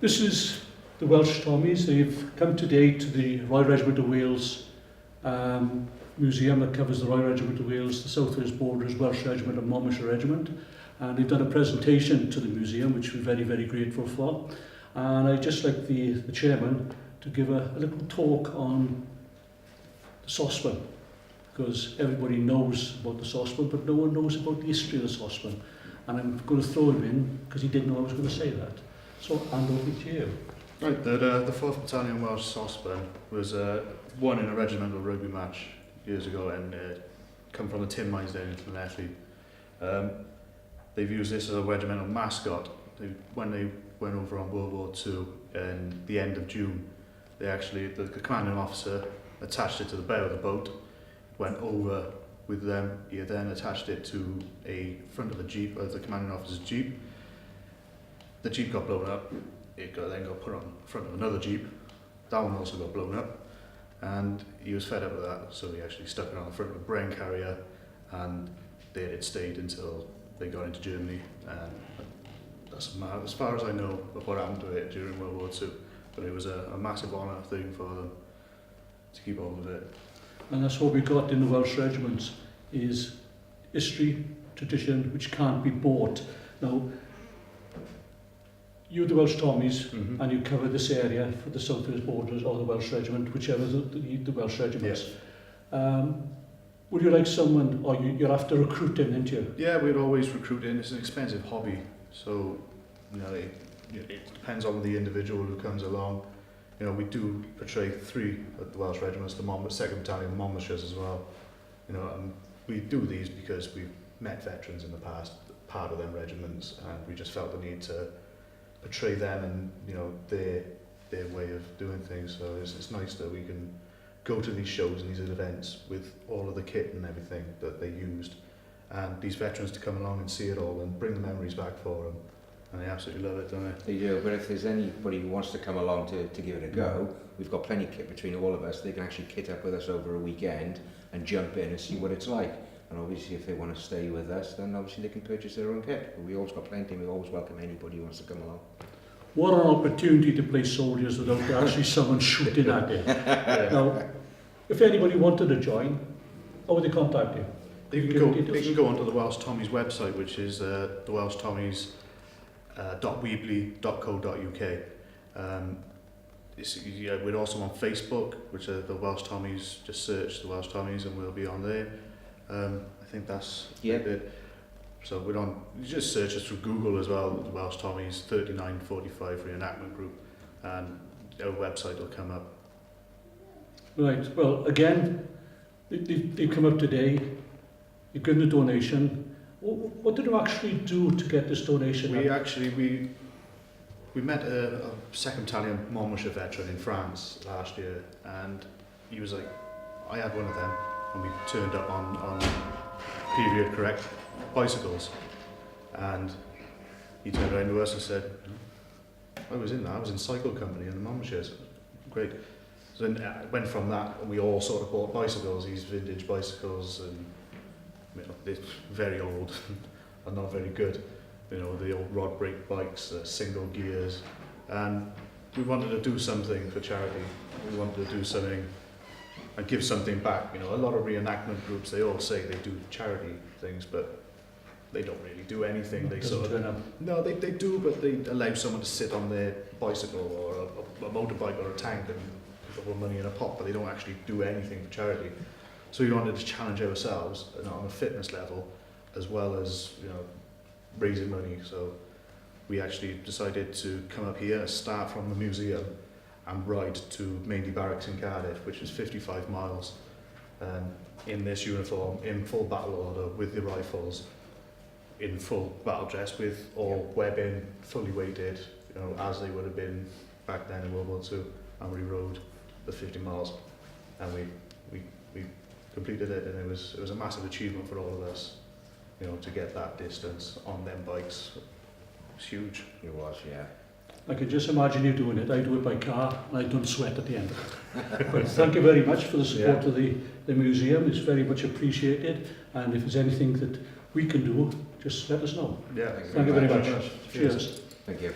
This is the Welsh Tommies. They've come today to the Royal Regiment of Wales museum that covers the Royal Regiment of Wales, the South Wales Borders, Welsh Regiment and Monmouthshire Regiment. And they've done a presentation to the museum, which we're very, very grateful for. And I'd just like the chairman to give a little talk on the saucepan, because everybody knows about the saucepan, but no one knows about the history of the saucepan. And I'm going to throw him in, because he didn't know I was going to say that. So, hand over to you. Right, the 4th Battalion Welsh saucepan was won in a regimental rugby match years ago, and come from the tin mines down into Llanelli. They've used this as a regimental mascot. When they went over on World War II in the end of June, they actually, the commanding officer attached it to the bow of the boat, went over with them. He then attached it to a front of the jeep, the commanding officer's jeep. The jeep got blown up. It then got put on front of another jeep. That one also got blown up, and he was fed up with that, so he actually stuck it on the front of a Brecon carrier, and there it stayed until they got into Germany. And that's as far as I know of what happened to it during World War II. But it was a massive honour thing for them to keep hold of it. And that's what we got in the Welsh regiments, is history, tradition, which can't be bought. Now, you're the Welsh Tommies, and you cover this area for the South Wales Borders or the Welsh Regiment, whichever the Welsh Regiments. Yeah. Would you like someone, or you're after recruiting, aren't you? Yeah, we'd always recruit in. It's an expensive hobby, so it depends on the individual who comes along. You know, we do portray 3 of the Welsh Regiments, the 2nd Battalion, Monmouthshires as well. You know, and we do these because we've met veterans in the past, part of them regiments, and we just felt the need to portray them and, you know, their way of doing things. So it's nice that we can go to these shows and these events with all of the kit and everything that they used, and these veterans to come along and see it all and bring the memories back for them. And they absolutely love it, don't they? They do, but if there's anybody who wants to come along to give it a go, we've got plenty of kit between all of us. They can actually kit up with us over a weekend and jump in and see what it's like. And obviously if they want to stay with us, then obviously they can purchase their own kit. But we always got plenty, and we always welcome anybody who wants to come along. What an opportunity to play soldiers without actually someone shooting at you. Now, if anybody wanted to join, how would they contact you? They can go onto the Welsh Tommies website, which is the Welsh Tommies .weebly.co.uk. We're also on Facebook, which are the Welsh Tommies. Just search the Welsh Tommies and we'll be on there. I think that's it. So we're on, you just search us through Google as well, the Welsh Tommies 3945 Re-enactment group, and our website will come up. Right, well, again, they've come up today, you've given a donation. What did you actually do to get this donation? We met a 2nd Battalion Monmouthshire veteran in France last year, and he was like, I had one of them, and we turned up on period correct bicycles, and he turned around to us and said, I was in cycle company in the Monmouthshires. Great. So then went from that, and we all sort of bought bicycles, these vintage bicycles, and you know, they're very old and not very good. You know, the old rod brake bikes, single gears, and we wanted to do something for charity. We wanted to do something and give something back. You know, a lot of reenactment groups, they all say they do charity things, but they don't really do anything. They sort of, no, they do, but they allow someone to sit on their bicycle or a motorbike or a tank and put all money in a pot, but they don't actually do anything for charity. So we wanted to challenge ourselves on a fitness level, as well as, you know, raising money. So we actually decided to come up here, start from the museum, and ride to Mainly Barracks in Cardiff, which is 55 miles, in this uniform, in full battle order, with the rifles, in full battle dress, with all webbing, fully weighted, you know, as they would have been back then in World War II, and we rode the 50 miles, and we completed it, and it was a massive achievement for all of us, you know, to get that distance on them bikes. It was huge. It was, yeah. I can just imagine you doing it. I do it by car, and I don't sweat at the end of it. But thank you very much for the support of the museum. It's very much appreciated, and if there's anything that we can do, just let us know. Yeah. Thank you very much. Cheers. Thank you.